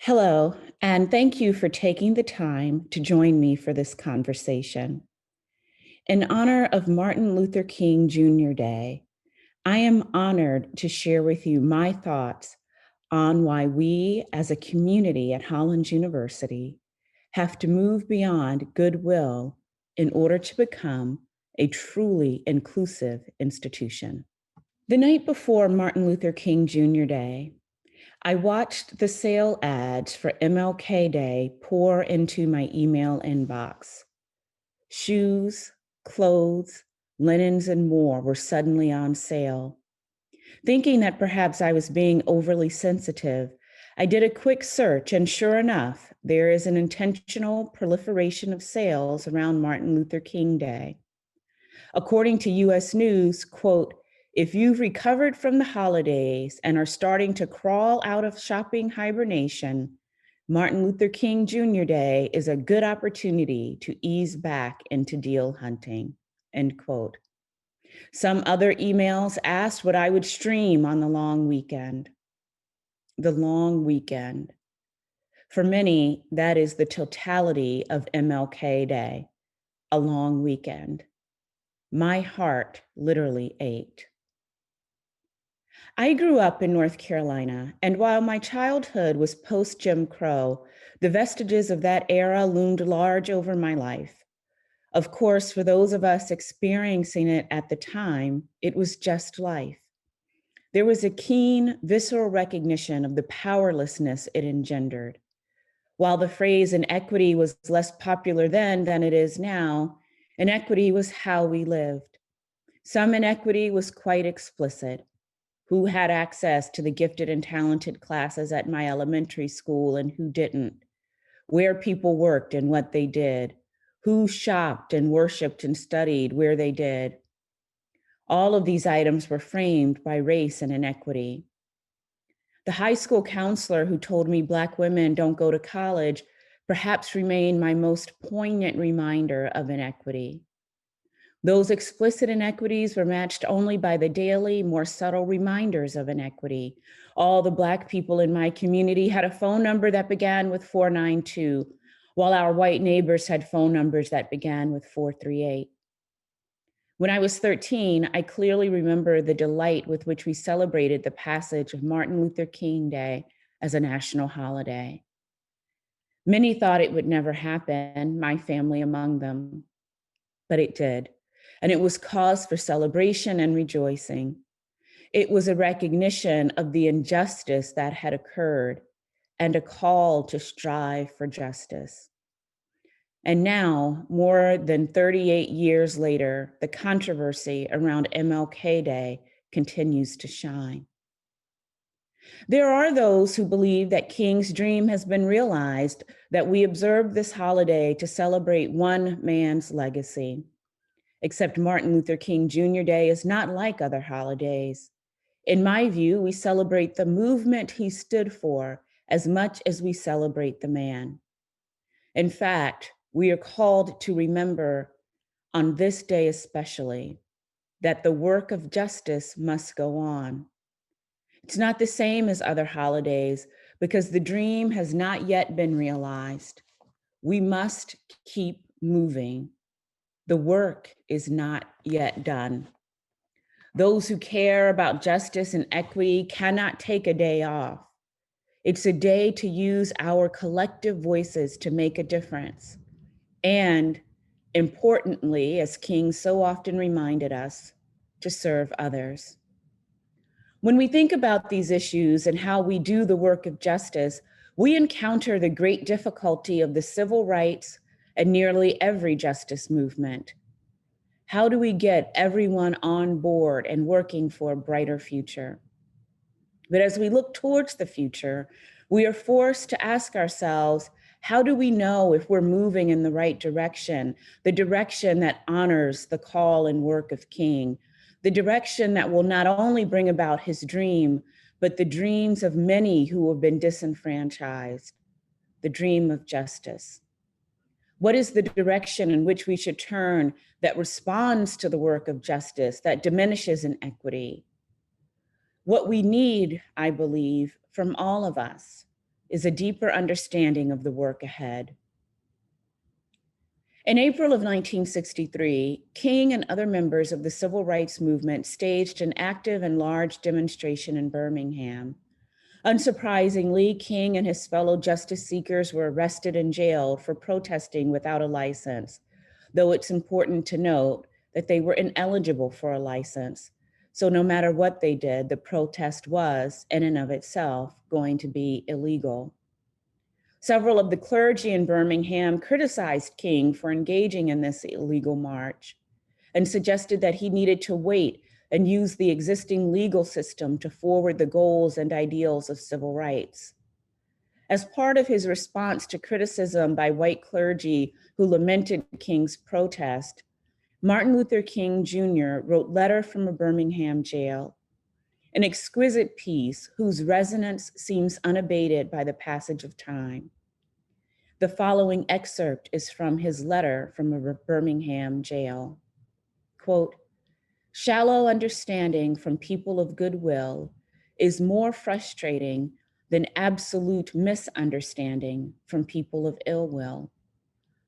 Hello, and thank you for taking the time to join me for this conversation. In honor of Martin Luther King Jr. Day, I am honored to share with you my thoughts on why we as a community at Hollins University have to move beyond goodwill in order to become a truly inclusive institution. The night before Martin Luther King Jr. Day, I watched the sale ads for MLK Day pour into my email inbox. Shoes, clothes, linens, and more were suddenly on sale. Thinking that perhaps I was being overly sensitive, I did a quick search, and sure enough, there is an intentional proliferation of sales around Martin Luther King Day. According to US News, quote, if you've recovered from the holidays and are starting to crawl out of shopping hibernation, Martin Luther King Jr. Day is a good opportunity to ease back into deal hunting, end quote. Some other emails asked what I would stream on the long weekend. The long weekend. For many, that is the totality of MLK Day, a long weekend. My heart literally ached. I grew up in North Carolina, and while my childhood was post-Jim Crow, the vestiges of that era loomed large over my life. Of course, for those of us experiencing it at the time, it was just life. There was a keen, visceral recognition of the powerlessness it engendered. While the phrase inequity was less popular then than it is now, inequity was how we lived. Some inequity was quite explicit. Who had access to the gifted and talented classes at my elementary school and who didn't, where people worked and what they did, who shopped and worshiped and studied where they did. All of these items were framed by race and inequity. The high school counselor who told me Black women don't go to college perhaps remained my most poignant reminder of inequity. Those explicit inequities were matched only by the daily, more subtle reminders of inequity. All the Black people in my community had a phone number that began with 492, while our white neighbors had phone numbers that began with 438. When I was 13, I clearly remember the delight with which we celebrated the passage of Martin Luther King Day as a national holiday. Many thought it would never happen, my family among them, but it did. And it was cause for celebration and rejoicing. It was a recognition of the injustice that had occurred and a call to strive for justice. And now, more than 38 years later, the controversy around MLK Day continues to shine. There are those who believe that King's dream has been realized, that we observe this holiday to celebrate one man's legacy. Except Martin Luther King Jr. Day is not like other holidays. In my view, we celebrate the movement he stood for as much as we celebrate the man. In fact, we are called to remember on this day especially that the work of justice must go on. It's not the same as other holidays because the dream has not yet been realized. We must keep moving. The work is not yet done. Those who care about justice and equity cannot take a day off. It's a day to use our collective voices to make a difference. And importantly, as King so often reminded us, to serve others. When we think about these issues and how we do the work of justice, we encounter the great difficulty of the civil rights and nearly every justice movement. How do we get everyone on board and working for a brighter future? But as we look towards the future, we are forced to ask ourselves, how do we know if we're moving in the right direction, the direction that honors the call and work of King, the direction that will not only bring about his dream, but the dreams of many who have been disenfranchised, the dream of justice? What is the direction in which we should turn that responds to the work of justice, that diminishes inequity? What we need, I believe, from all of us is a deeper understanding of the work ahead. In April of 1963, King and other members of the civil rights movement staged an active and large demonstration in Birmingham. Unsurprisingly, King and his fellow justice seekers were arrested and jailed for protesting without a license, though it's important to note that they were ineligible for a license. So no matter what they did, the protest was, in and of itself, going to be illegal. Several of the clergy in Birmingham criticized King for engaging in this illegal march and suggested that he needed to wait and use the existing legal system to forward the goals and ideals of civil rights. As part of his response to criticism by white clergy who lamented King's protest, Martin Luther King Jr. wrote Letter from a Birmingham Jail, an exquisite piece whose resonance seems unabated by the passage of time. The following excerpt is from his letter from a Birmingham jail. Quote, "Shallow understanding from people of goodwill is more frustrating than absolute misunderstanding from people of ill will.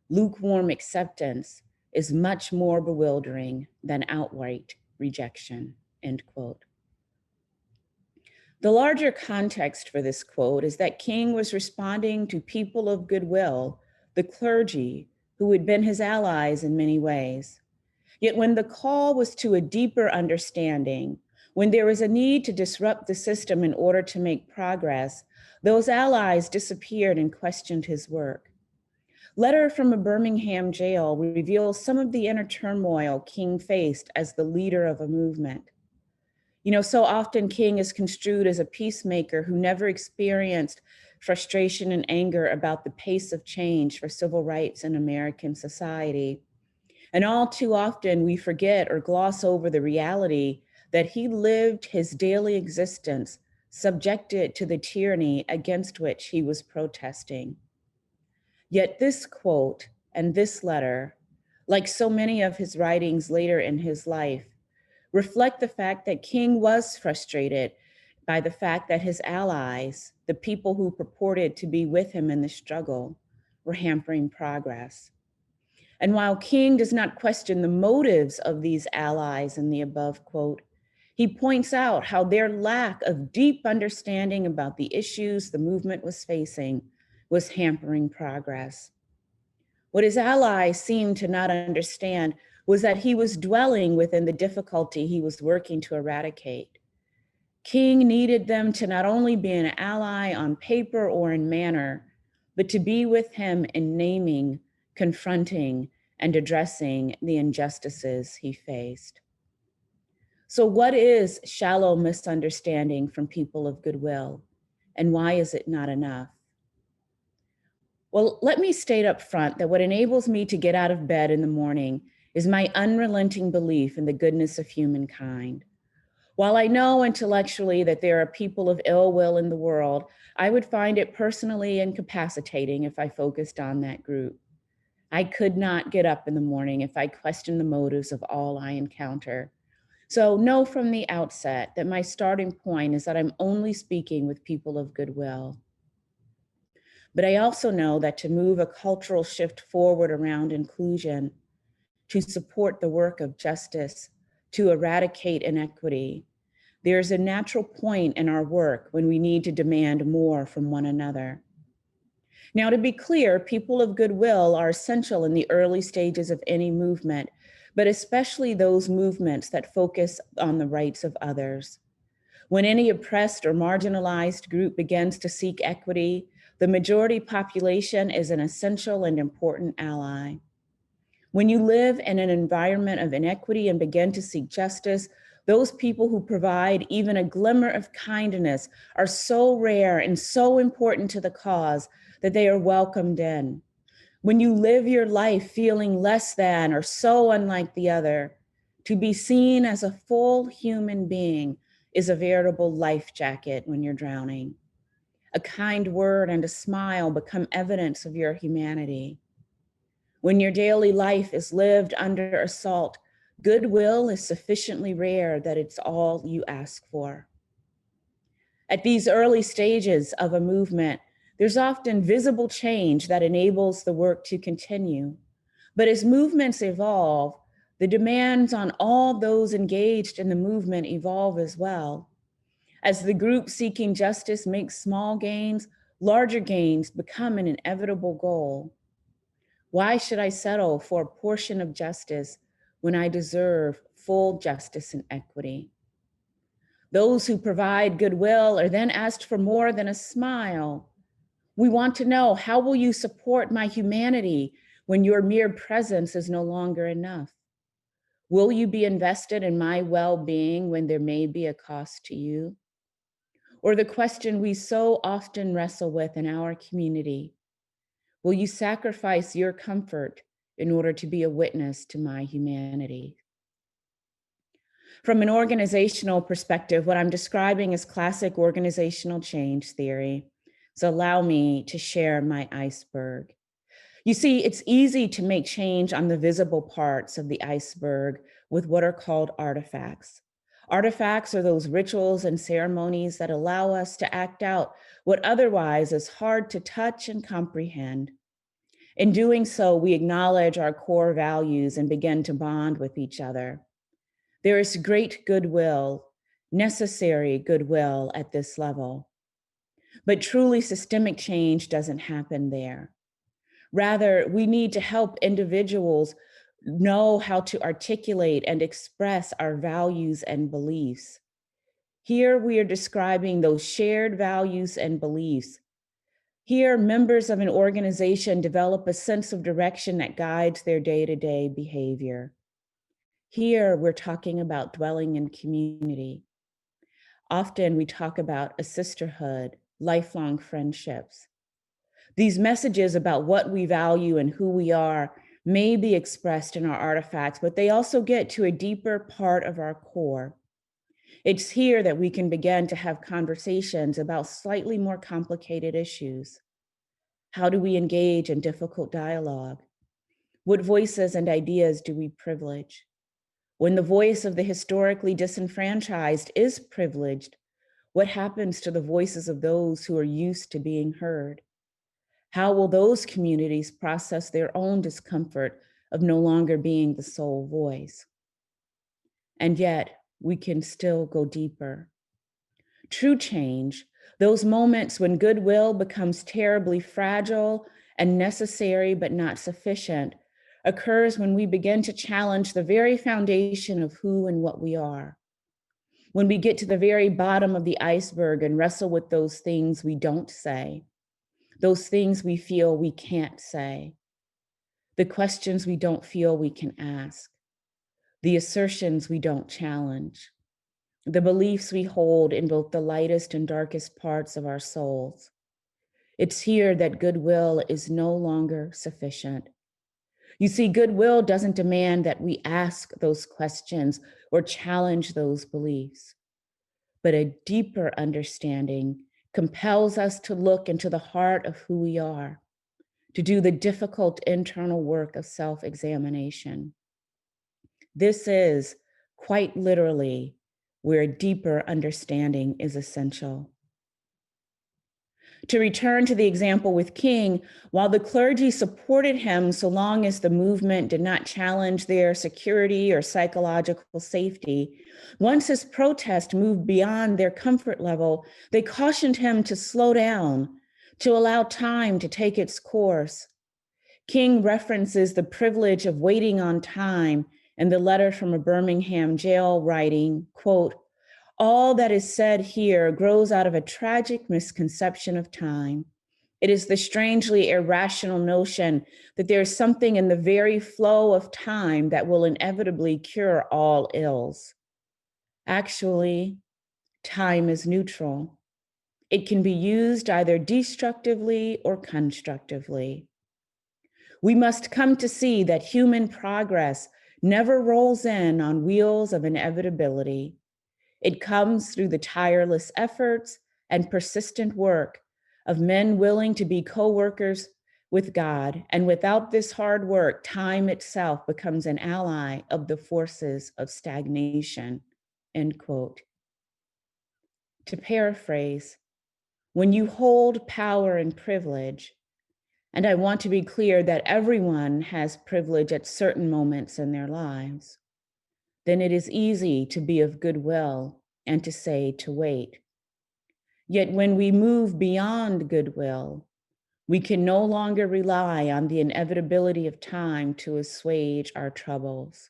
Lukewarm acceptance is much more bewildering than outright rejection," end quote. The larger context for this quote is that King was responding to people of goodwill, the clergy, who had been his allies in many ways. Yet when the call was to a deeper understanding, when there was a need to disrupt the system in order to make progress, those allies disappeared and questioned his work. Letter from a Birmingham jail reveals some of the inner turmoil King faced as the leader of a movement. So often King is construed as a peacemaker who never experienced frustration and anger about the pace of change for civil rights in American society. And all too often we forget or gloss over the reality that he lived his daily existence subjected to the tyranny against which he was protesting. Yet this quote and this letter, like so many of his writings later in his life, reflect the fact that King was frustrated by the fact that his allies, the people who purported to be with him in the struggle, were hampering progress. And while King does not question the motives of these allies in the above quote, he points out how their lack of deep understanding about the issues the movement was facing was hampering progress. What his allies seemed to not understand was that he was dwelling within the difficulty he was working to eradicate. King needed them to not only be an ally on paper or in manner, but to be with him in naming, confronting, and addressing the injustices he faced. So what is shallow misunderstanding from people of goodwill, and why is it not enough? Well, let me state up front that what enables me to get out of bed in the morning is my unrelenting belief in the goodness of humankind. While I know intellectually that there are people of ill will in the world, I would find it personally incapacitating if I focused on that group. I could not get up in the morning if I questioned the motives of all I encounter. So know from the outset that my starting point is that I'm only speaking with people of goodwill. But I also know that to move a cultural shift forward around inclusion, to support the work of justice, to eradicate inequity, there's a natural point in our work when we need to demand more from one another. Now, to be clear, people of goodwill are essential in the early stages of any movement, but especially those movements that focus on the rights of others. When any oppressed or marginalized group begins to seek equity, the majority population is an essential and important ally. When you live in an environment of inequity and begin to seek justice, those people who provide even a glimmer of kindness are so rare and so important to the cause that they are welcomed in. When you live your life feeling less than or so unlike the other, to be seen as a full human being is a veritable life jacket when you're drowning. A kind word and a smile become evidence of your humanity. When your daily life is lived under assault, goodwill is sufficiently rare that it's all you ask for. At these early stages of a movement, There's often visible change that enables the work to continue. But as movements evolve, the demands on all those engaged in the movement evolve as well. As the group seeking justice makes small gains, larger gains become an inevitable goal. Why should I settle for a portion of justice when I deserve full justice and equity? Those who provide goodwill are then asked for more than a smile. We want to know, how will you support my humanity when your mere presence is no longer enough? Will you be invested in my well-being when there may be a cost to you? Or the question we so often wrestle with in our community, will you sacrifice your comfort in order to be a witness to my humanity? From an organizational perspective, what I'm describing is classic organizational change theory. So allow me to share my iceberg. You see, it's easy to make change on the visible parts of the iceberg with what are called artifacts. Artifacts are those rituals and ceremonies that allow us to act out what otherwise is hard to touch and comprehend. In doing so, we acknowledge our core values and begin to bond with each other. There is great goodwill, necessary goodwill at this level. But truly systemic change doesn't happen there. Rather, we need to help individuals know how to articulate and express our values and beliefs. Here we are describing those shared values and beliefs. Here, members of an organization develop a sense of direction that guides their day-to-day behavior. Here, we're talking about dwelling in community. Often we talk about a sisterhood, lifelong friendships. These messages about what we value and who we are may be expressed in our artifacts, but they also get to a deeper part of our core. It's here that we can begin to have conversations about slightly more complicated issues. How do we engage in difficult dialogue? What voices and ideas do we privilege? When the voice of the historically disenfranchised is privileged, what happens to the voices of those who are used to being heard? How will those communities process their own discomfort of no longer being the sole voice? And yet, we can still go deeper. True change, those moments when goodwill becomes terribly fragile and necessary but not sufficient, occurs when we begin to challenge the very foundation of who and what we are. When we get to the very bottom of the iceberg and wrestle with those things we don't say, those things we feel we can't say, the questions we don't feel we can ask, the assertions we don't challenge, the beliefs we hold in both the lightest and darkest parts of our souls. It's here that goodwill is no longer sufficient. You see, goodwill doesn't demand that we ask those questions or challenge those beliefs, but a deeper understanding compels us to look into the heart of who we are, to do the difficult internal work of self-examination. This is, quite literally, where a deeper understanding is essential. To return to the example with King, while the clergy supported him so long as the movement did not challenge their security or psychological safety, once his protest moved beyond their comfort level, they cautioned him to slow down, to allow time to take its course. King references the privilege of waiting on time in the letter from a Birmingham jail, writing, quote, "All that is said here grows out of a tragic misconception of time. It is the strangely irrational notion that there is something in the very flow of time that will inevitably cure all ills. Actually, time is neutral. It can be used either destructively or constructively. We must come to see that human progress never rolls in on wheels of inevitability. It comes through the tireless efforts and persistent work of men willing to be co-workers with God. And without this hard work, time itself becomes an ally of the forces of stagnation," end quote. To paraphrase, when you hold power and privilege, and I want to be clear that everyone has privilege at certain moments in their lives, then it is easy to be of goodwill and to say to wait. Yet when we move beyond goodwill, we can no longer rely on the inevitability of time to assuage our troubles.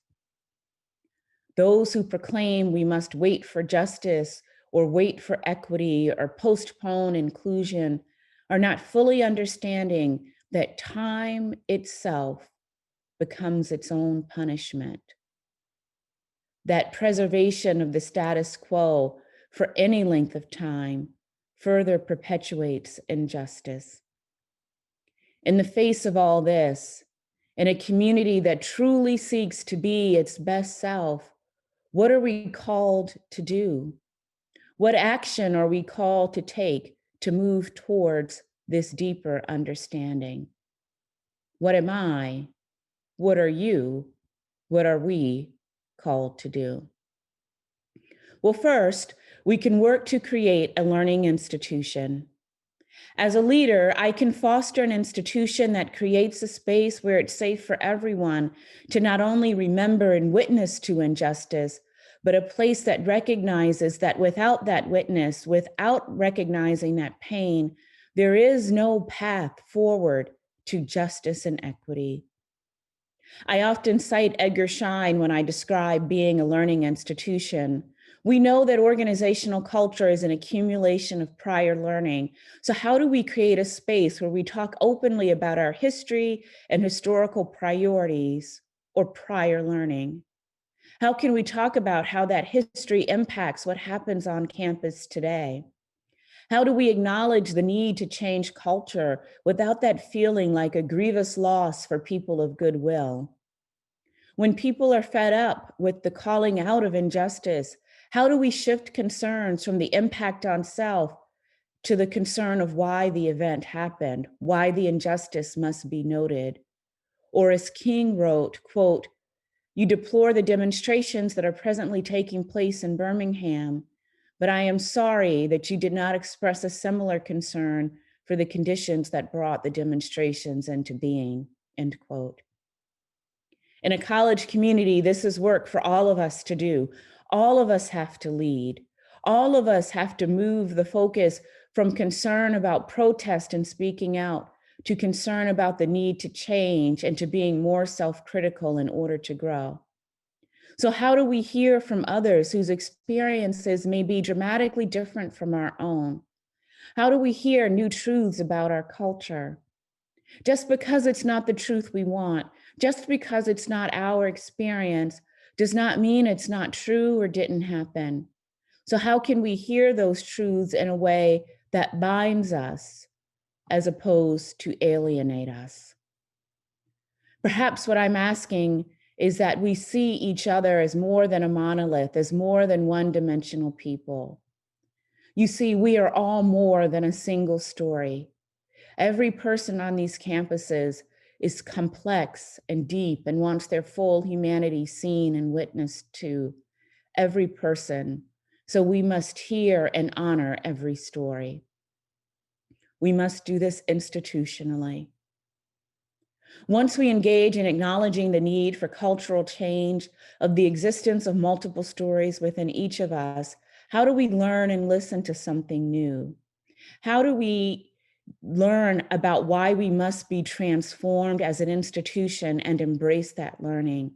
Those who proclaim we must wait for justice or wait for equity or postpone inclusion are not fully understanding that time itself becomes its own punishment. That preservation of the status quo for any length of time further perpetuates injustice. In the face of all this, in a community that truly seeks to be its best self, what are we called to do? What action are we called to take to move towards this deeper understanding? What am I? What are you? What are we called to do? Well, first, we can work to create a learning institution. As a leader, I can foster an institution that creates a space where it's safe for everyone to not only remember and witness to injustice, but a place that recognizes that without that witness, without recognizing that pain, there is no path forward to justice and equity. I often cite Edgar Schein when I describe being a learning institution. We know that organizational culture is an accumulation of prior learning. So how do we create a space where we talk openly about our history and historical priorities or prior learning? How can we talk about how that history impacts what happens on campus today? How do we acknowledge the need to change culture without that feeling like a grievous loss for people of goodwill? When people are fed up with the calling out of injustice, how do we shift concerns from the impact on self to the concern of why the event happened, why the injustice must be noted? Or as King wrote, quote, "You deplore the demonstrations that are presently taking place in Birmingham, but I am sorry that you did not express a similar concern for the conditions that brought the demonstrations into being," end quote. In a college community, this is work for all of us to do. All of us have to lead. All of us have to move the focus from concern about protest and speaking out to concern about the need to change and to being more self-critical in order to grow. So how do we hear from others whose experiences may be dramatically different from our own? How do we hear new truths about our culture? Just because it's not the truth we want, just because it's not our experience, does not mean it's not true or didn't happen. So, how can we hear those truths in a way that binds us as opposed to alienate us? Perhaps what I'm asking is that we see each other as more than a monolith, as more than one-dimensional people. You see, we are all more than a single story. Every person on these campuses is complex and deep and wants their full humanity seen and witnessed to. Every person. So we must hear and honor every story. We must do this institutionally. Once we engage in acknowledging the need for cultural change, of the existence of multiple stories within each of us, how do we learn and listen to something new? How do we learn about why we must be transformed as an institution and embrace that learning?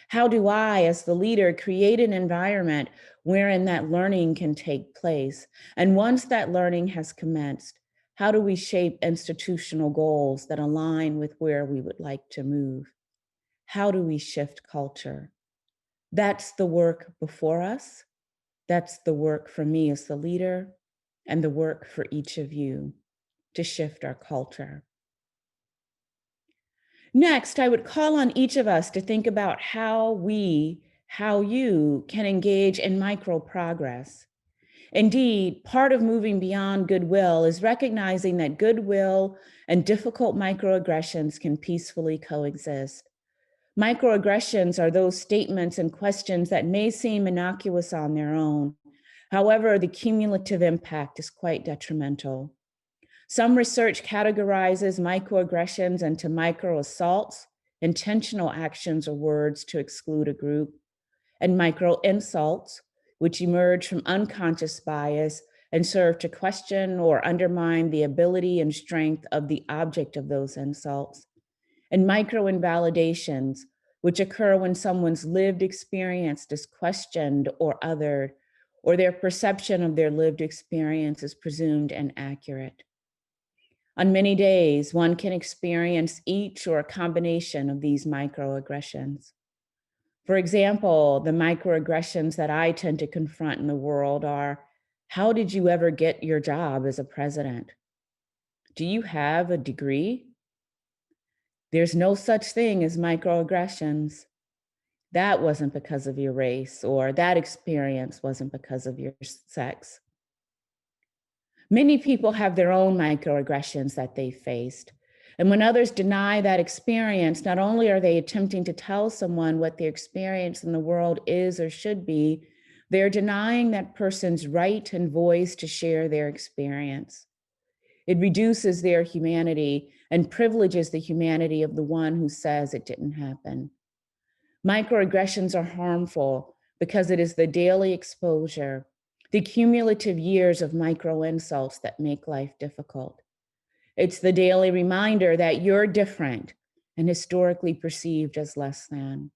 How do I, as the leader, create an environment wherein that learning can take place? And once that learning has commenced, how do we shape institutional goals that align with where we would like to move? How do we shift culture? That's the work before us. That's the work for me as the leader, and the work for each of you to shift our culture. Next, I would call on each of us to think about how you can engage in micro progress. Indeed, part of moving beyond goodwill is recognizing that goodwill and difficult microaggressions can peacefully coexist. Microaggressions are those statements and questions that may seem innocuous on their own. However, the cumulative impact is quite detrimental. Some research categorizes microaggressions into microassaults, intentional actions or words to exclude a group, and microinsults, which emerge from unconscious bias and serve to question or undermine the ability and strength of the object of those insults, and microinvalidations, which occur when someone's lived experience is questioned or othered, or their perception of their lived experience is presumed inaccurate. On many days, one can experience each or a combination of these microaggressions. For example, the microaggressions that I tend to confront in the world are, how did you ever get your job as a president? Do you have a degree? There's no such thing as microaggressions. That wasn't because of your race, or that experience wasn't because of your sex. Many people have their own microaggressions that they faced. And when others deny that experience, not only are they attempting to tell someone what their experience in the world is or should be, they're denying that person's right and voice to share their experience. It reduces their humanity and privileges the humanity of the one who says it didn't happen. Microaggressions are harmful because it is the daily exposure, the cumulative years of micro-insults that make life difficult. It's the daily reminder that you're different and historically perceived as less than.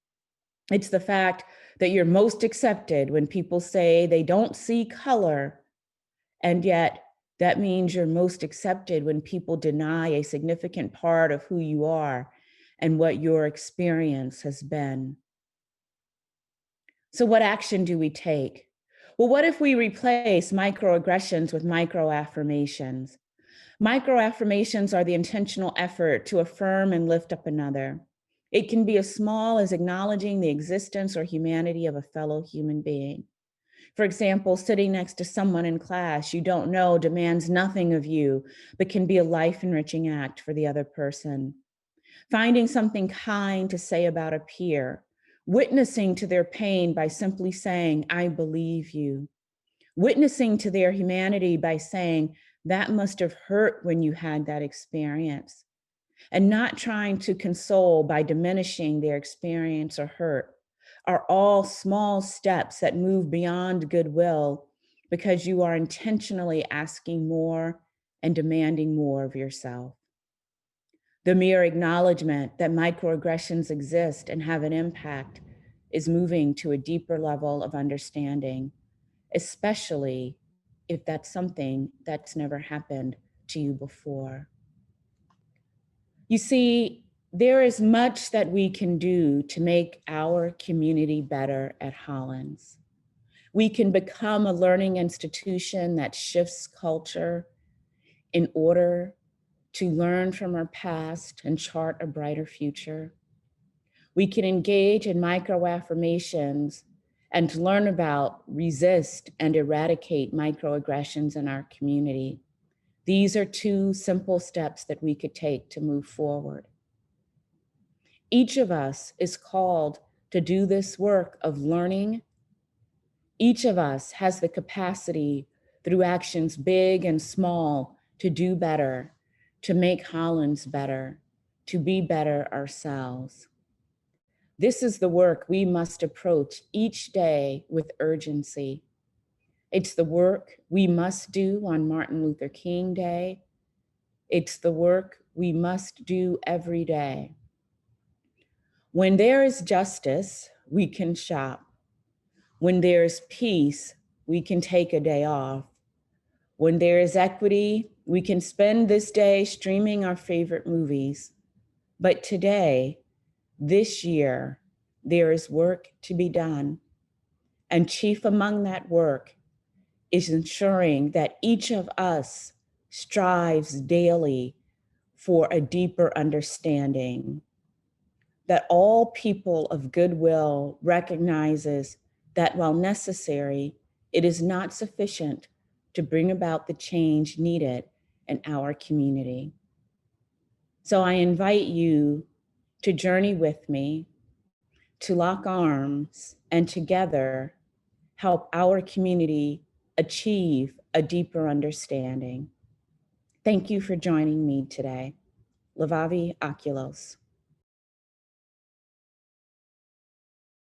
It's the fact that you're most accepted when people say they don't see color, and yet that means you're most accepted when people deny a significant part of who you are and what your experience has been. So what action do we take? Well, what if we replace microaggressions with microaffirmations? Microaffirmations are the intentional effort to affirm and lift up another. It can be as small as acknowledging the existence or humanity of a fellow human being. For example, sitting next to someone in class you don't know demands nothing of you, but can be a life-enriching act for the other person. Finding something kind to say about a peer, witnessing to their pain by simply saying, I believe you. Witnessing to their humanity by saying, that must have hurt when you had that experience. And not trying to console by diminishing their experience or hurt are all small steps that move beyond goodwill because you are intentionally asking more and demanding more of yourself. The mere acknowledgement that microaggressions exist and have an impact is moving to a deeper level of understanding, especially if that's something that's never happened to you before. You see, there is much that we can do to make our community better at Hollins. We can become a learning institution that shifts culture in order to learn from our past and chart a brighter future. We can engage in microaffirmations and learn about, resist, and eradicate microaggressions in our community. These are two simple steps that we could take to move forward. Each of us is called to do this work of learning. Each of us has the capacity through actions big and small to do better, to make Hollins better, to be better ourselves. This is the work we must approach each day with urgency. It's the work we must do on Martin Luther King Day. It's the work we must do every day. When there is justice, we can shop. When there is peace, we can take a day off. When there is equity, we can spend this day streaming our favorite movies. But today, this year, there is work to be done. And chief among that work is ensuring that each of us strives daily for a deeper understanding, that all people of goodwill recognizes that while necessary, it is not sufficient to bring about the change needed in our community. So I invite you to journey with me, to lock arms, and together help our community achieve a deeper understanding. Thank you for joining me today. Levavi Oculos.